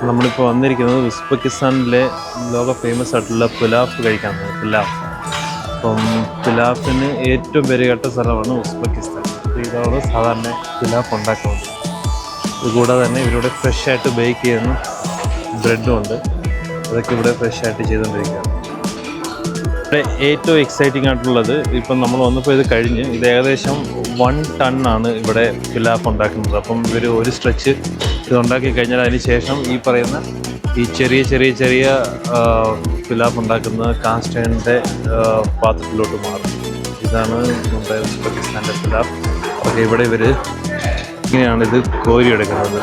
നമ്മളിപ്പോൾ വന്നിരിക്കുന്നത് ഉസ്ബെക്കിസ്ഥാനിലെ ലോക ഫേമസ് ആയിട്ടുള്ള പുലാഫ് കഴിക്കാനാണ്. പുലാഫ്. അപ്പം പുലാഫിന് ഏറ്റവും പേരുകേട്ട സ്ഥലമാണ് ഉസ്ബെക്കിസ്ഥാൻ. ഇതാണ് സാധാരണ പുലാഫ് ഉണ്ടാക്കുന്നത്. ഇതുകൂടാതെ തന്നെ ഇവരിവിടെ ഫ്രഷായിട്ട് ബേക്ക് ചെയ്യുന്ന ബ്രെഡും ഉണ്ട്. അതൊക്കെ ഇവിടെ ഫ്രഷായിട്ട് ചെയ്തുകൊണ്ടിരിക്കുകയാണ്. ഇവിടെ ഏറ്റവും എക്സൈറ്റിംഗ് ആയിട്ടുള്ളത് ഇപ്പം നമ്മൾ വന്നപ്പോൾ ഇത് കഴിഞ്ഞ് ഇത് ഏകദേശം 1 ടണ്ണാണ് ഇവിടെ പുലാഫ് ഉണ്ടാക്കുന്നത്. അപ്പം ഇവർ ഒരു സ്ട്രെച്ച് ഇത് ഉണ്ടാക്കി കഴിഞ്ഞാൽ അതിന് ശേഷം ഈ പറയുന്ന ഈ ചെറിയ പുലാഫ് ഉണ്ടാക്കുന്ന കാസ്റ്റ് അയണിൻ്റെ പാത്രത്തിലോട്ട് മാറും. ഇതാണ് നമ്മുടെ ഉസ്ബെക്കിസ്ഥാൻ്റെ പുലാഫ്. അപ്പോൾ ഇവിടെ ഇവർ ഇങ്ങനെയാണിത് കോരിയെടുക്കുന്നത്.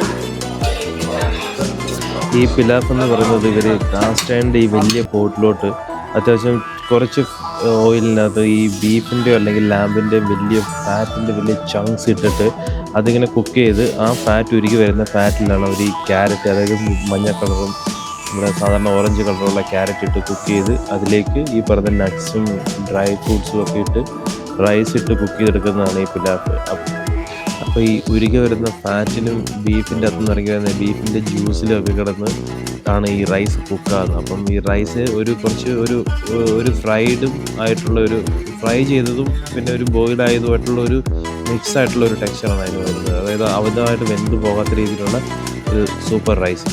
ഈ പുലാഫ് എന്ന് പറയുന്നത് ഇവർ കാസ്റ്റ് അയണിൻ്റെ ഈ വലിയ പോട്ടിലോട്ട് അത്യാവശ്യം കുറച്ച് ഓയിലിനകത്ത് ഈ ബീഫിൻ്റെയോ അല്ലെങ്കിൽ ലാമ്പിൻ്റെ വലിയ ഫാറ്റിൻ്റെ വലിയ ചങ്ക്സ് ഇട്ടിട്ട് അതിങ്ങനെ കുക്ക് ചെയ്ത് ആ ഫാറ്റ് ഉരുകി വരുന്ന ഫാറ്റിലാണ് അവർ ഈ ക്യാരറ്റ്, അതായത് മഞ്ഞ കളറും നമ്മുടെ സാധാരണ ഓറഞ്ച് കളറുള്ള ക്യാരറ്റ് ഇട്ട് കുക്ക് ചെയ്ത് അതിലേക്ക് ഈ പറഞ്ഞ നട്ട്സും ഡ്രൈ ഫ്രൂട്ട്സും ഒക്കെ ഇട്ട് റൈസ് ഇട്ട് കുക്ക് ചെയ്തെടുക്കുന്നതാണ് ഈ പുലാഫ്. അപ്പോൾ ഈ ഉരുകി വരുന്ന ഫാറ്റിനും ബീഫിൻ്റെ അകത്തുനിന്ന് ഇറങ്ങി വരുന്ന ബീഫിൻ്റെ ജ്യൂസിലൊക്കെ കിടന്ന് ആണ് ഈ റൈസ് കുക്കാകുന്നത്. അപ്പം ഈ റൈസ് കുറച്ച് ഒരു ഫ്രൈഡും ആയിട്ടുള്ള ഒരു ഫ്രൈ ചെയ്തതും പിന്നെ ഒരു ബോയിൽഡ് ആയതുമായിട്ടുള്ള ഒരു മിക്സ് ആയിട്ടുള്ള ഒരു ടെക്സ്ചറാണ് അതിന് വരുന്നത്. അതായത് അമിതമായിട്ട് വെന്ത് പോകാത്ത രീതിയിലുള്ള ഒരു സൂപ്പർ റൈസ്.